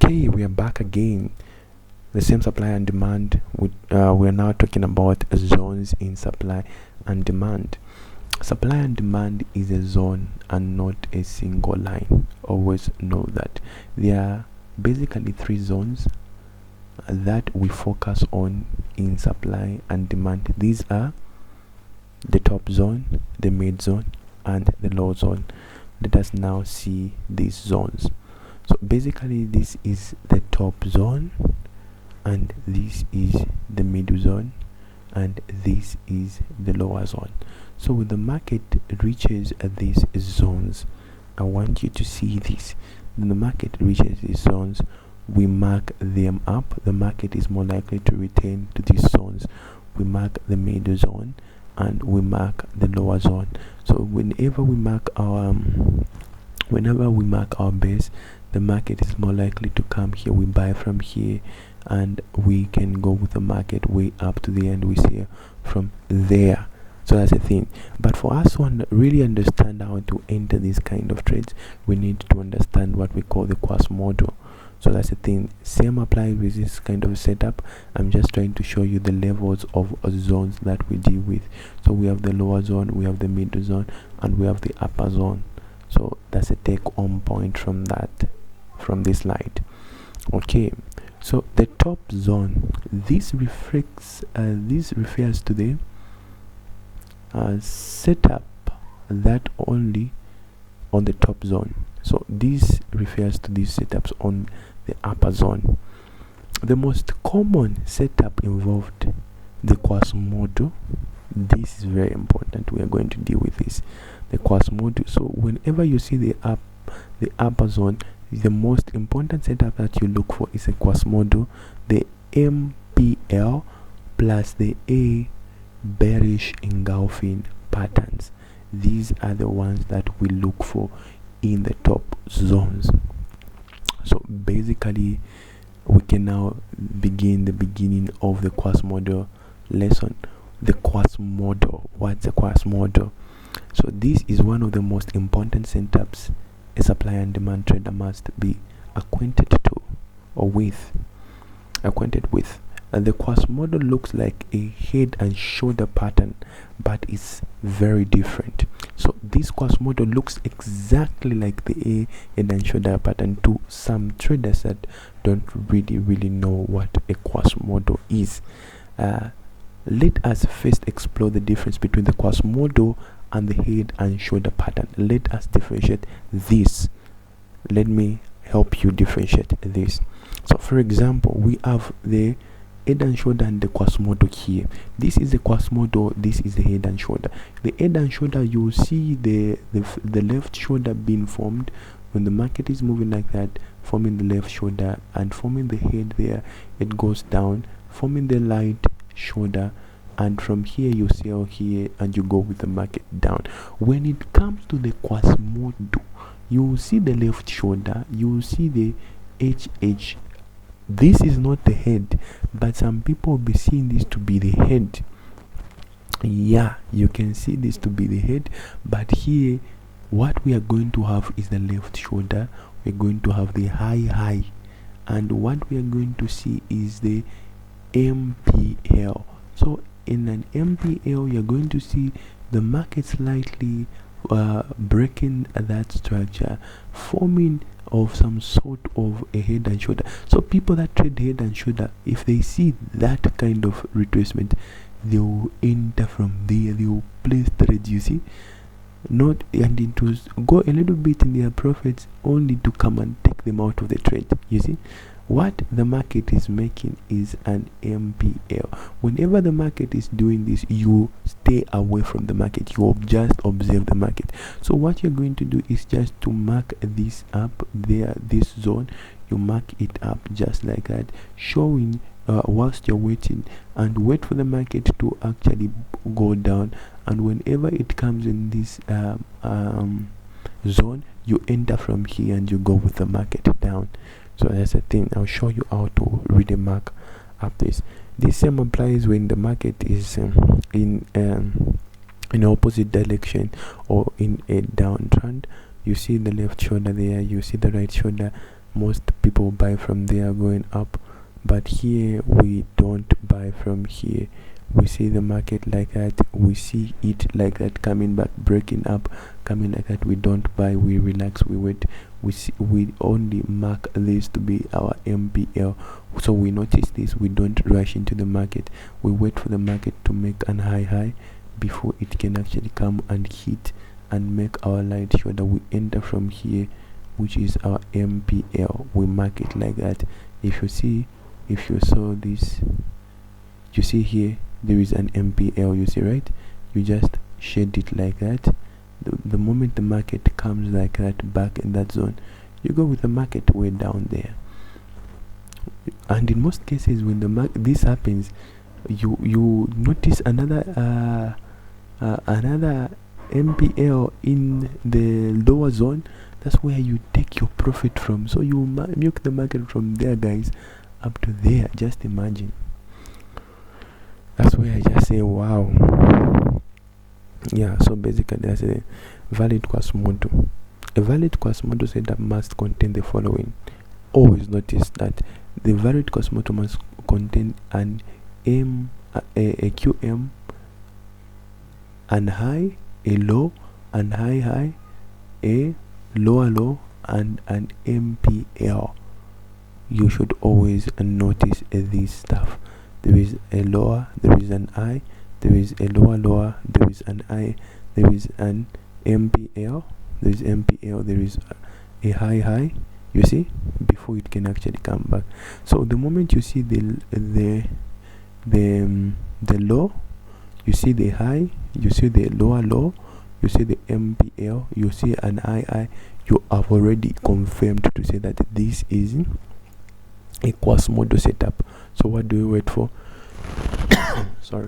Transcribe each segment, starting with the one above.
Okay, we are back again. The same supply and demand. We are now talking about zones in supply and demand. Supply and demand is a zone and not a single line. Always know that. There are basically three zones that we focus on in supply and demand. These are the top zone, the mid zone, and the low zone. Let us now see these zones. So basically this is the top zone, and this is the middle zone, and this is the lower zone. So when the market reaches these zones, I want you to see this. When the market reaches these zones, we mark them up. The market is more likely to return to these zones. We mark the middle zone and we mark the lower zone. So whenever we mark our base, the market is more likely to come here. We buy from here and we can go with the market way up to the end. We see from there. So that's the thing. But for us to really understand how to enter these kind of trades, we need to understand what we call the Quas model. So that's the thing. Same applies with this kind of setup. I'm just trying to show you the levels of zones that we deal with. So we have the lower zone, we have the middle zone, and we have the upper zone. So that's a take home point from this slide. Okay, so the top zone, this refers to the setup that only on the top zone. So this refers to these setups on the upper zone. The most common setup involved the Quas model. This is very important. We are going to deal with this, the Quas model. So whenever you see the upper zone, the most important setup that you look for is a Quas model, the MPL plus the A bearish engulfing patterns. These are the ones that we look for in the top zones. So basically we can now begin the beginning of the Quas model lesson. The Quas model. What's a Quas model? So this is one of the most important setups a supply and demand trader must be acquainted with. And the Quas model looks like a head and shoulder pattern, but it's very different. So this Quas model looks exactly like the head and shoulder pattern to some traders that don't really know what a Quas model is. Let us first explore the difference between the Quas model and the head and shoulder pattern. Let us differentiate this. Let me help you differentiate this. So for example, we have the head and shoulder and the Quas model here. This is the Quas model, this is the head and shoulder. The head and shoulder, you see the left shoulder being formed when the market is moving like that, forming the left shoulder and forming the head there. It goes down, forming the right shoulder, and from here you sell here and you go with the market down. When it comes to the Quas model, you see the left shoulder, you see the HH. This is not the head, but some people will be seeing this to be the head. Yeah, you can see this to be the head, but here what we are going to have is the left shoulder. We're going to have the high, and what we are going to see is the MPL. So in an MPL, you're going to see the market slightly breaking that structure, forming of some sort of a head and shoulder. So people that trade head and shoulder, if they see that kind of retracement, they will enter from there, they will place trades, you see, and it will go a little bit in their profits only to come and take them out of the trade. You see, what the market is making is an MPL. Whenever the market is doing this, you stay away from the market, you just observe the market. So what you're going to do is just to mark this up there, this zone, you mark it up just like that, showing whilst you're waiting, and wait for the market to actually go down. And whenever it comes in this zone, you enter from here and you go with the market down. So that's the thing. I'll show you how to really mark up this. This same applies when the market is in opposite direction or in a downtrend. You see the left shoulder there, you see the right shoulder, most people buy from there going up, but here we don't buy from here. We see the market like that, we see it like that, coming back, breaking up, coming like that. We don't buy, we relax, we wait. We only mark this to be our MPL. So we notice this, we don't rush into the market, we wait for the market to make an high before it can actually come and hit and make our line shoulder. We enter from here, which is our MPL. We mark it like that. If you saw this, you see here there is an MPL, you see, right? You just shade it like that. The moment the market comes like that back in that zone, you go with the market way down there. And in most cases, when this happens, you notice another MPL in the lower zone. That's where you take your profit from. So you milk the market from there, guys, up to there. Just imagine. That's where I just say wow. Yeah, so basically that's a valid Quasimodo. A valid Quasimodo setup must contain the following. Always notice that the valid Quasimodo must contain an a QM, an high, a low, and high, a lower low, and an MPL. You should always notice this stuff. There is a lower, there is an I, there is a lower, there is an I, there is an MPL, there is MPL, there is a high, you see, before it can actually come back. So the moment you see the low, you see the high, you see the low, you see the MPL, you see an I, you have already confirmed to say that this is a Quasimodo setup. So what do you wait for? Sorry.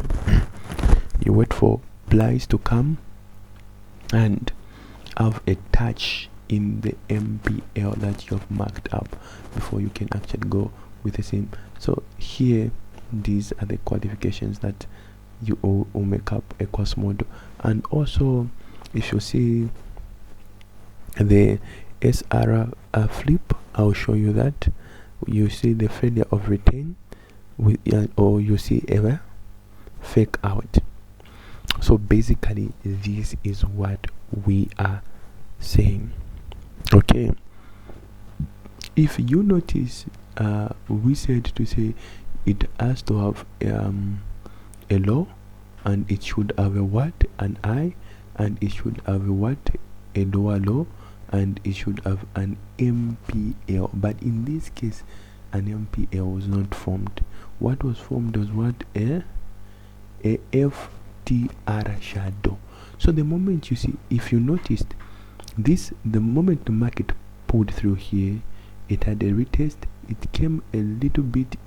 You wait for price to come and have a touch in the MPL that you have marked up before you can actually go with the same. So here, these are the qualifications that you will make up a Quasimodo. And also, if you see the SR flip, I'll show you that. You see the failure of retain with or you see ever fake out. So basically this is what we are saying. Okay, if you notice, we said to say it has to have a low, and it should have a what, an I, and it should have a what, a lower low, and it should have an MPL. But in this case, an MPL was not formed. What was formed was what? A FTR shadow. So the moment you see, if you noticed this, the moment the market pulled through here, it had a retest. It came a little bit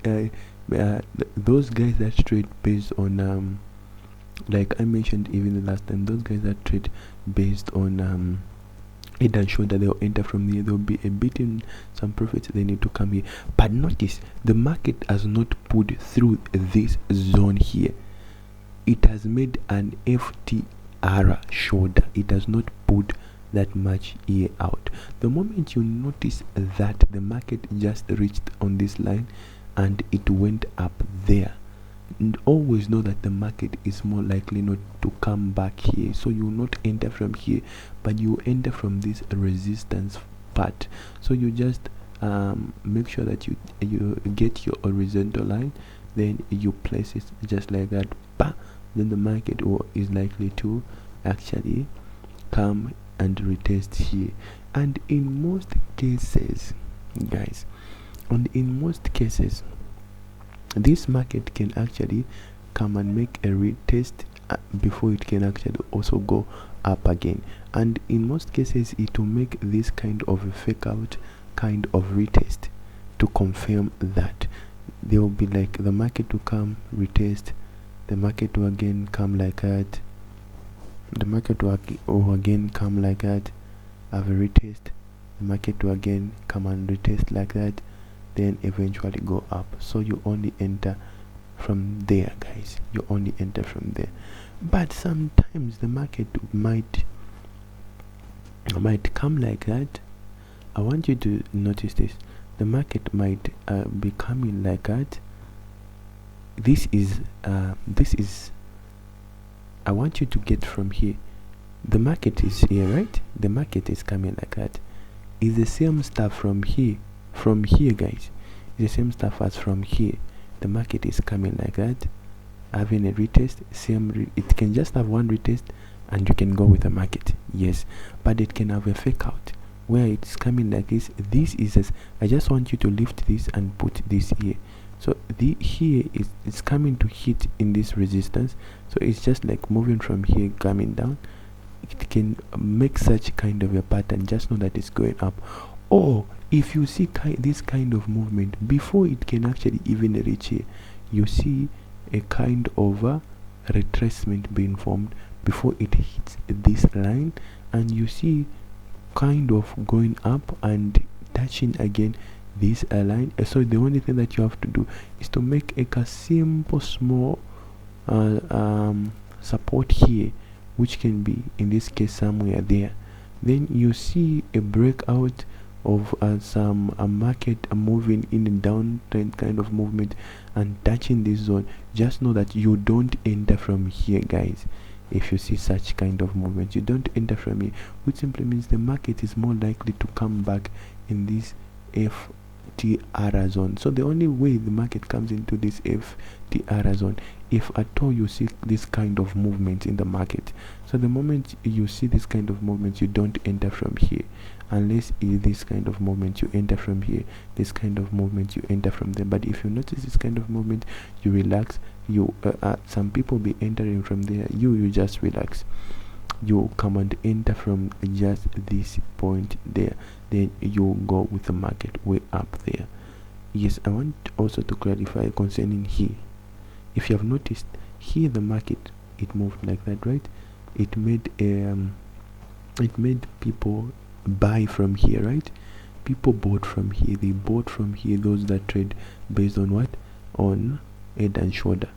those guys that trade based on like I mentioned even the last time, those guys that trade based on head and shoulder, they'll enter from here, they'll be a bit in some profits, they need to come here. But notice the market has not pulled through this zone here. It has made an FTR shoulder. It has not pulled that much here out. The moment you notice that the market just reached on this line and it went up there, and always know that the market is more likely not to come back here. So you will not enter from here, but you enter from this resistance part. So you just make sure that you get your horizontal line, then you place it just like that. Bah! Then the market is likely to actually come and retest here. And in most cases, guys, and in most cases, this market can actually come and make a retest before it can actually also go up again. And in most cases, it will make this kind of a fake out kind of retest to confirm that there will be like the market to come retest, the market will again come like that, the market will again come like that, have a retest, the market will again come and retest like that, then eventually go up. So you only enter from there, guys. You only enter from there. But sometimes the market might come like that, I want you to notice this. The market might be coming like that. This is I want you to get from here. The market is here, right? The market is coming like that. It's the same stuff from here. From here, guys, it's the same stuff as from here. The market is coming like that, having a retest. It can just have one retest and you can go with the market, yes, but it can have a fake out where it's coming like this. This is I just want you to lift this and put this here. So here it's coming to hit in this resistance, so it's just like moving from here coming down. It can make such kind of a pattern. Just know that it's going up. Or if you see this kind of movement before it can actually even reach here, you see a kind of a retracement being formed before it hits this line, and you see kind of going up and touching again this line. So the only thing that you have to do is to make a simple small support here, which can be in this case somewhere there. Then you see a breakout of some market moving in a downtrend kind of movement and touching this zone. Just know that you don't enter from here, guys. If you see such kind of movement, you don't enter from here, which simply means the market is more likely to come back in this FTR zone. So the only way the market comes into this FTR zone, if at all you see this kind of movement in the market. So the moment you see this kind of movement, you don't enter from here, unless this kind of movement you enter from here, this kind of movement you enter from there. But if you notice this kind of movement, you relax. You some people be entering from there, you just relax. You come and enter from just this point there, then you go with the market way up there. Yes, I want also to clarify concerning here. If you have noticed here, the market, it moved like that, right? It made people buy from here, right? People bought from here. They bought from here, those that trade based on what? On head and shoulder.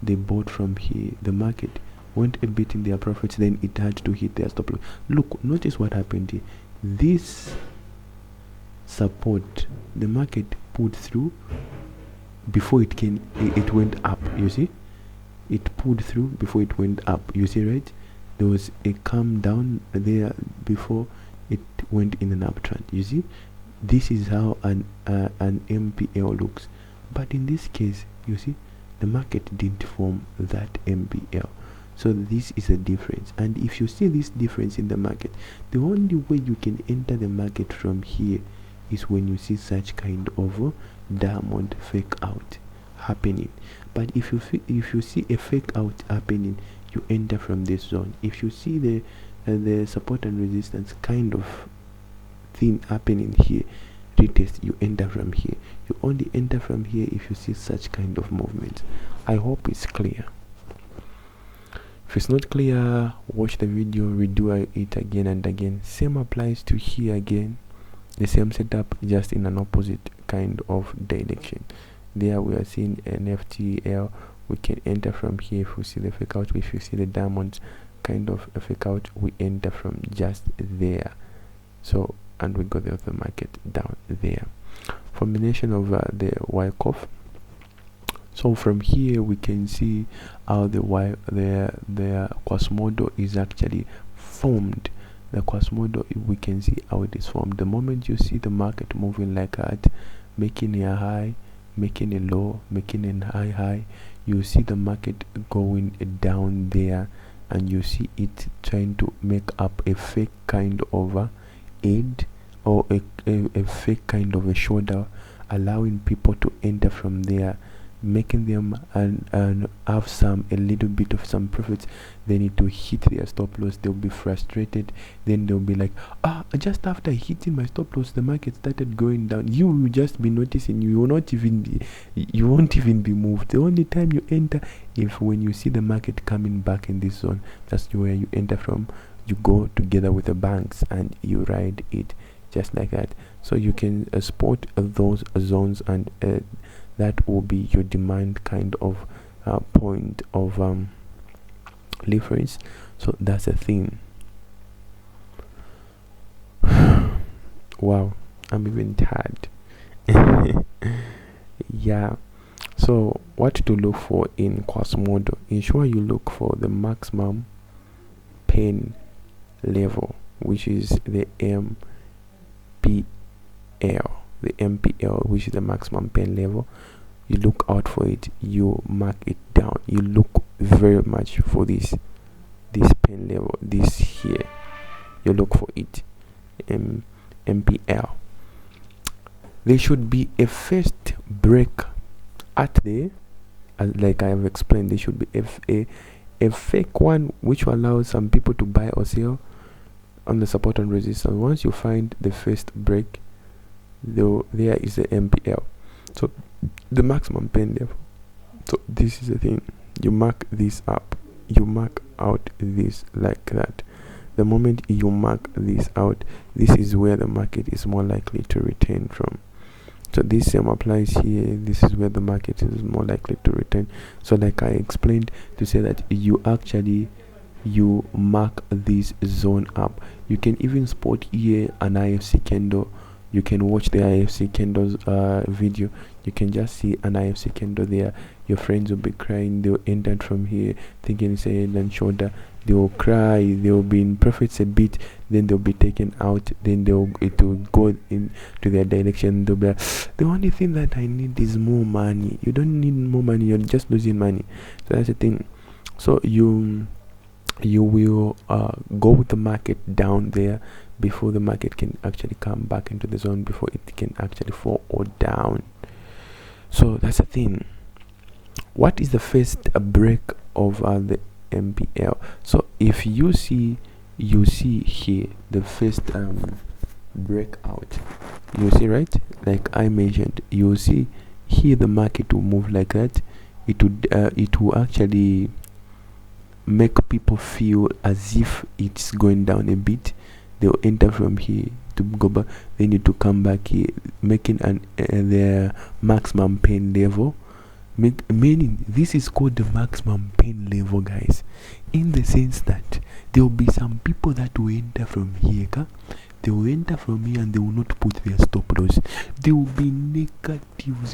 They bought from here. The market went a bit in their profits, then it had to hit their stop loss. Look, notice what happened here. This support the market put through before it went up. You see, it pulled through before it went up. You see, right? There was a calm down there before it went in an uptrend. You see, this is how an MPL looks. But in this case, you see, the market didn't form that MPL. So this is a difference. And if you see this difference in the market, the only way you can enter the market from here is when you see such kind of diamond fake out happening. But if you see a fake out happening, you enter from this zone. If you see the support and resistance kind of thing happening here, retest, you enter from here. You only enter from here if you see such kind of movement. I hope it's clear. If it's not clear, watch the video, redo it again and again. Same applies to here again. The same setup, just in an opposite kind of direction. There we are seeing an FTL. We can enter from here if we see the fake out. If you see the diamond kind of a fake out, we enter from just there. So, and we go the other market down there. Formation of the Wyckoff. So from here we can see how the Quasimodo is actually formed. The Quasimodo, we can see how it is formed. The moment you see the market moving like that, making a high, making a low, making a high, you see the market going down there, and you see it trying to make up a fake kind of a head, or a fake kind of a shoulder, allowing people to enter from there, making them and have a little bit of some profits. They need to hit their stop loss. They'll be frustrated. Then they'll be like, just after hitting my stop loss, the market started going down. You will just be noticing. You won't even be moved. The only time you enter, if when you see the market coming back in this zone, that's where you enter from. You go together with the banks and you ride it just like that. So you can spot those zones, and that will be your demand kind of point of reference. So that's a thing. Wow, I'm even tired. Yeah. So what to look for in Quasimodo? Ensure you look for the maximum pain level, which is the MPL. The MPL, which is the maximum pain level. You look out for it, you mark it down, you look very much for this pain level, this here, you look for it. MPL. There should be a first break at the, like I have explained, there should be a fake one which will allow some people to buy or sell on the support and resistance. Once you find the first break, though, there is the MPL, so the maximum pain level. So this is the thing, you mark this up, you mark out this like that. The moment you mark this out, this is where the market is more likely to return from. So this same applies here. This is where the market is more likely to return. So like I explained, to say that you mark this zone up. You can even spot here an IFC candle. You can watch the IFC candles video. You can just see an IFC candle there. Your friends will be crying. They'll enter from here thinking it's a head and shoulder. They will cry, they will be in profits a bit, then they'll be taken out, then it will go into their direction. They'll be like, the only thing that I need is more money. You don't need more money, you're just losing money. So that's the thing. So you will go with the market down there before the market can actually come back into the zone, before it can actually fall or down. So that's the thing. What is the first break of the MPL? So if you see here the first breakout, you see, right, like I mentioned, you see here the market will move like that. It will actually make people feel as if it's going down a bit. They'll enter from here to go back, they need to come back here, making their maximum pain level. Meaning this is called the maximum pain level, guys, in the sense that there will be some people that will enter from here. They will enter from here and they will not put their stop loss. They will be negatives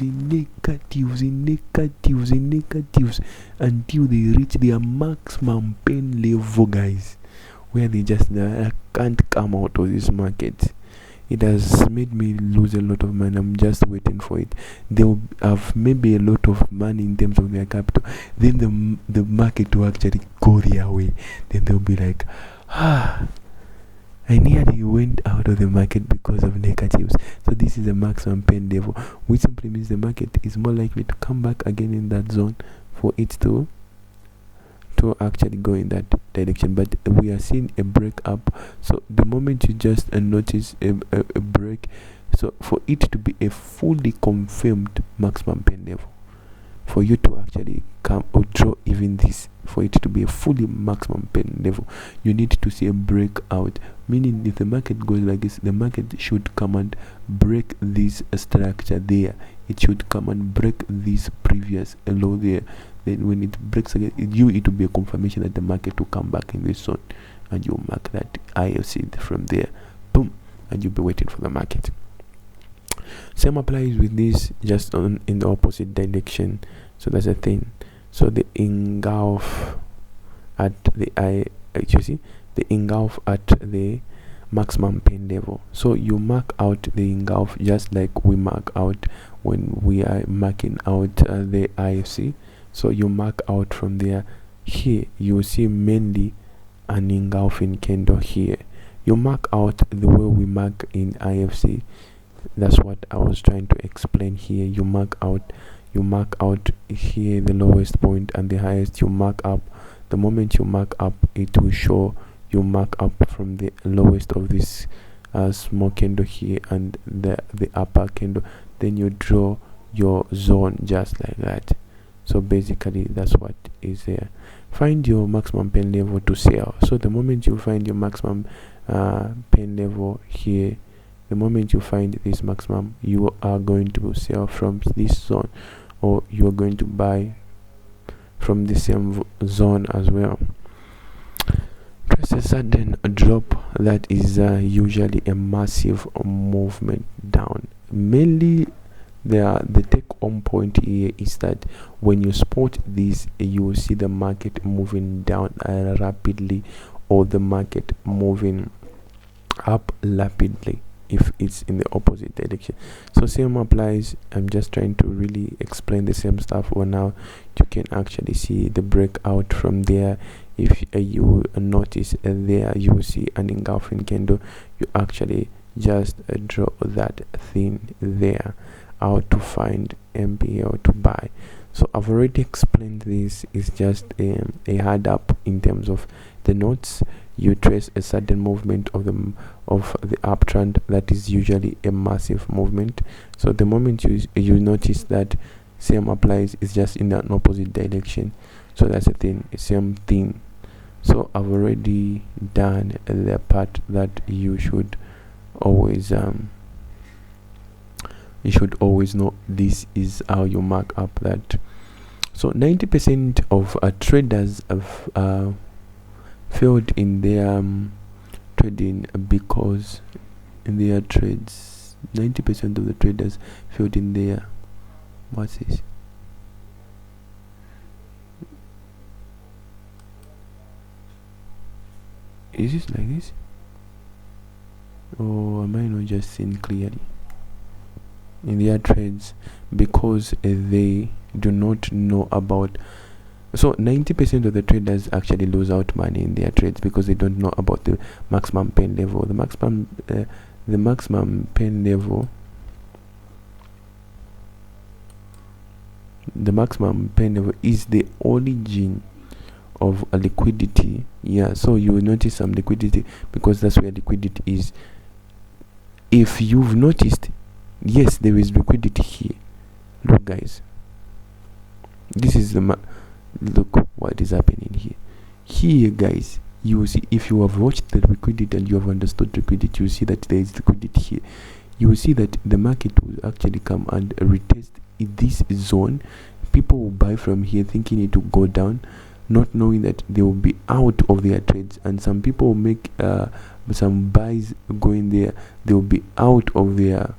until they reach their maximum pain level, guys, where they just can't come out of this market. It has made me lose a lot of money. I'm just waiting for it. They'll have maybe a lot of money in terms of their capital. Then the market will actually go their way. Then they'll be like, I nearly went out of the market because of negatives. So this is the maximum pain level, which simply means the market is more likely to come back again in that zone for it to actually go in that direction. But we are seeing a break up. So the moment you just notice a break, so for it to be a fully confirmed maximum pain level, for you to actually come or draw even this, for it to be a fully maximum pain level, you need to see a breakout. Meaning if the market goes like this, the market should come and break this structure there. It should come and break this previous low there. Then when it breaks again, it will be a confirmation that the market will come back in this zone, and you'll mark that IFC from there, boom, and you'll be waiting for the market. Same applies with this, just in the opposite direction. So that's the thing. So the engulf at the the engulf at the maximum pain level. So you mark out the engulf just like we mark out when we are marking out the IFC. So you mark out from there. Here you will see mainly an engulfing candle here. You mark out the way we mark in IFC. That's what I was trying to explain here. You mark out here the lowest point and the highest. You mark up. The moment you mark up, it will show you mark up from the lowest of this small candle here and the upper candle. Then you draw your zone just like that. So basically that's what is there. Find your maximum pain level to sell. So the moment you find your maximum pain level here, the moment you find this maximum, you are going to sell from this zone, or you are going to buy from the same zone as well. Try It's a sudden drop that is usually a massive movement down. Mainly, the take home point here is that when you spot this, you will see the market moving down rapidly, or the market moving up rapidly if it's in the opposite direction. So same applies. I'm just trying to really explain the same stuff. For now, you can actually see the breakout from there. If you notice there, you will see an engulfing candle. You actually just draw that thing there, how to find MPL to buy. So I've already explained this. Is just a hard up in terms of the notes. You trace a sudden movement of the uptrend that is usually a massive movement. So the moment you notice that, same applies, is just in an opposite direction. So that's the thing, same thing. So I've already done the part that you should always know. This is how you mark up that. So 90% of traders have failed in their trading, because in their trades 90% of the traders failed in their, what's this, is this like this, or am I not just seeing clearly? In their trades, because they do not know about. So 90% of the traders actually lose out money in their trades because they don't know about the maximum pain level. The maximum pain level. The maximum pain level is the origin of a liquidity. Yeah, so you will notice some liquidity, because that's where liquidity is. If you've noticed, yes, there is liquidity here. Look, guys, this is the look what is happening here, guys. You will see, if you have watched the liquidity and you have understood liquidity, you see that there is liquidity here. You will see that the market will actually come and retest in this zone. People will buy from here thinking it will go down, not knowing that they will be out of their trades, and some people will make some buys going there. They will be out of the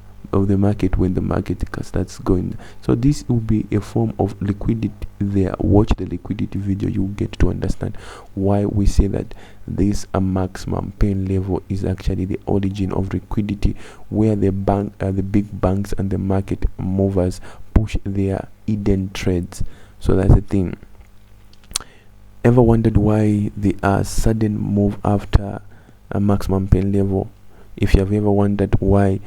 market when the market starts going. So this will be a form of liquidity there. Watch the liquidity video, you get to understand why we say that this maximum pain level is actually the origin of liquidity, where the big banks and the market movers push their hidden trades. So that's the thing. Ever wondered why there are sudden move after a maximum pain level? If you have ever wondered why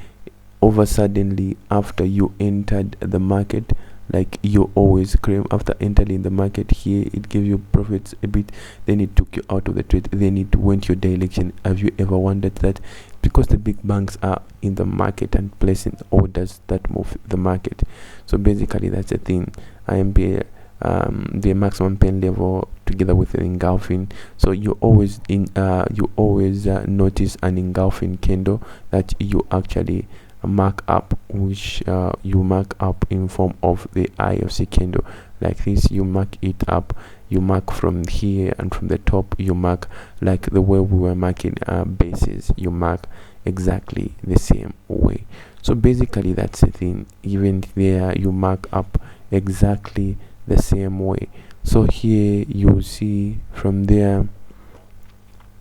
over suddenly after you entered the market, like you always claim, after entering the market here, it gave you profits a bit, then it took you out of the trade, then it went your direction. Have you ever wondered that? Because the big banks are in the market and placing orders that move the market. So basically that's the thing. IMPA, the maximum pain level together with an engulfing. So you always notice an engulfing candle that you actually mark up, which you mark up in form of the IFC candle like this. You mark it up, you mark from here, and from the top you mark like the way we were marking bases. You mark exactly the same way. So basically that's the thing. Even there you mark up exactly the same way. So here you see from there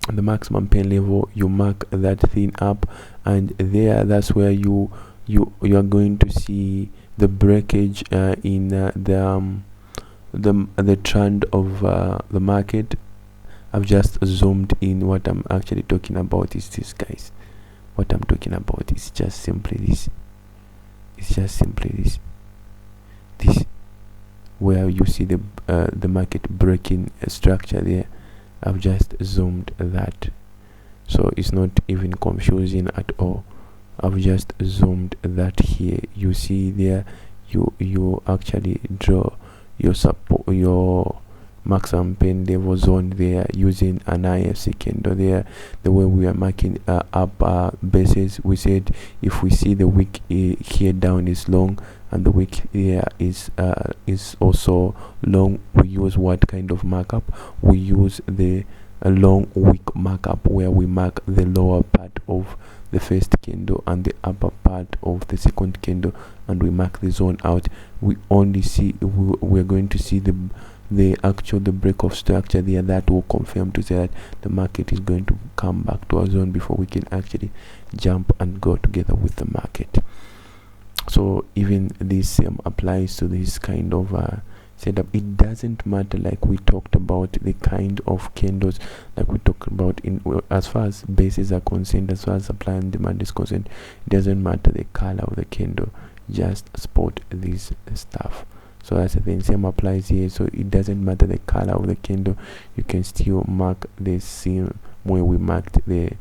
the maximum pain level, you mark that thing up, and there that's where you are going to see the breakage in the trend of the market. I've just zoomed in. What I'm actually talking about is this, guys. What I'm talking about is just simply this. It's just simply this where you see the market breaking structure there. I've just zoomed that, so it's not even confusing at all. I've just zoomed that here. You see there, you actually draw your maximum pain level zone there using an IFC candle there. The way we are marking up bases, we said if we see the wick here down is long and the wick here is also long, we use what kind of markup? We use the a long wick markup where we mark the lower part of the first candle and the upper part of the second candle, and we mark the zone out. We only see, we're going to see the break of structure there that will confirm to say that the market is going to come back to our zone before we can actually jump and go together with the market. So even this same applies to this kind of setup. It doesn't matter, like we talked about, the kind of candles, like we talked about in as far as bases are concerned, as far as supply and demand is concerned. It doesn't matter the color of the candle, just spot this stuff. So that's the thing, same applies here. So it doesn't matter the color of the candle, you can still mark the same way we marked the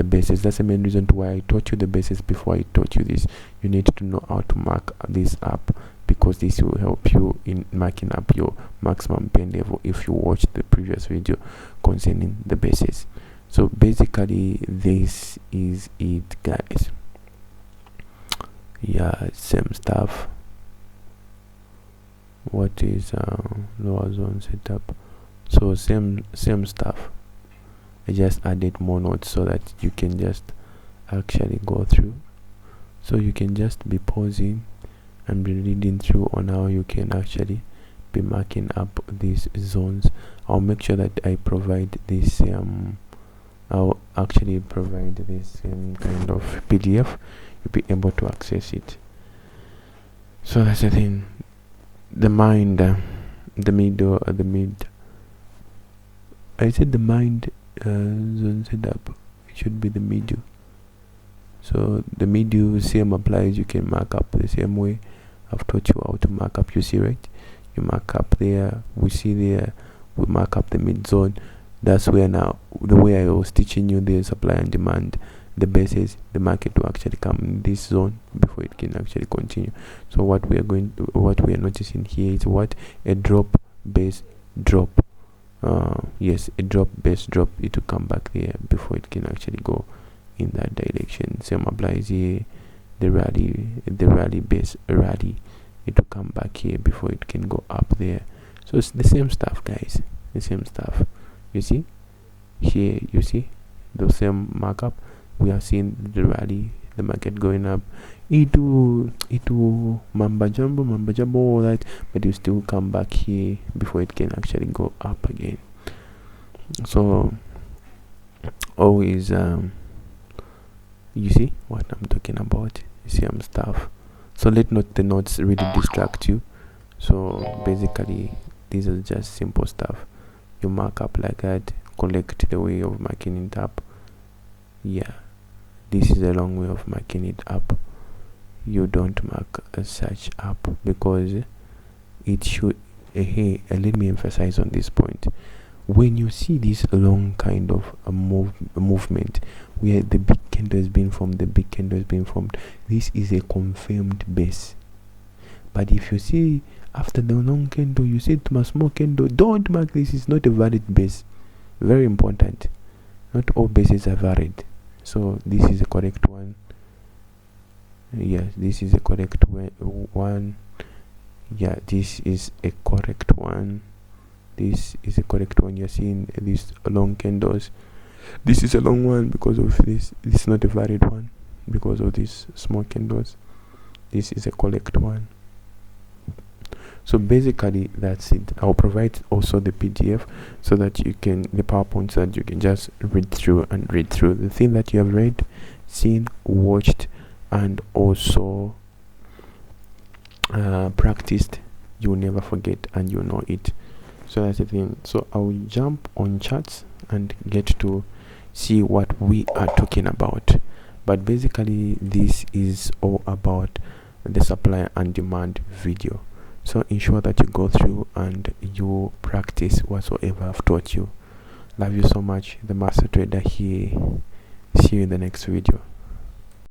bases. That's the main reason why I taught you the bases before I taught you this. You need to know how to mark this up, because this will help you in marking up your maximum pain level if you watch the previous video concerning the bases. So basically this is it, guys. Yeah, same stuff. What is lower zone setup? So same stuff. I just added more notes so that you can just actually go through. So you can just be pausing and be reading through on how you can actually be marking up these zones. I'll make sure that I provide this I'll actually provide this kind of PDF. You'll be able to access it. So that's the thing. The mind, the middle, the mid. I said the mind zone setup. It should be the middle. So the middle same applies. You can mark up the same way I've taught you how to mark up. You see, right? You mark up there. We see there. We mark up the mid zone. That's where now the way I was teaching you the supply and demand, the basis, the market will actually come in this zone before it can actually continue. So what we are noticing here is what? A drop, base, drop. Yes, a drop, base, drop. It will come back there before it can actually go in that direction. Same applies here. The rally, base, rally. It will come back here before it can go up there. So it's the same stuff, guys. The same stuff. You see here, you see the same markup. We are seeing the rally, the market going up. It will mamba jumbo all that, but you still come back here before it can actually go up again. So always you see what I'm talking about, same stuff. So let not the notes really distract you. So basically these are just simple stuff. You mark up like that, collect the way of marking it up. Yeah, this is a long way of marking it up. You don't mark such up because it should let me emphasize on this point. When you see this long kind of a movement where the big candle has been formed, this is a confirmed base. But if you see after the long candle, you see to a small candle, don't mark this. Is not a valid base. Very important. Not all bases are valid. So this is a correct one. Yes, this is a correct one. Yeah, this is a correct one. This is a correct one. You're seeing these long candles. This is a long one because of this. This is not a valid one because of these small candles. This is a correct one. So basically that's it. I'll provide also the PDF so that you can, the PowerPoint, so that you can just read through the thing that you have read, seen, watched, and also practiced. You will never forget and you know it. So that's the thing. So I will jump on charts and get to see what we are talking about. But basically this is all about the supply and demand video. So ensure that you go through and you practice whatsoever I've taught you. Love you so much. The Master Trader here. See you in the next video.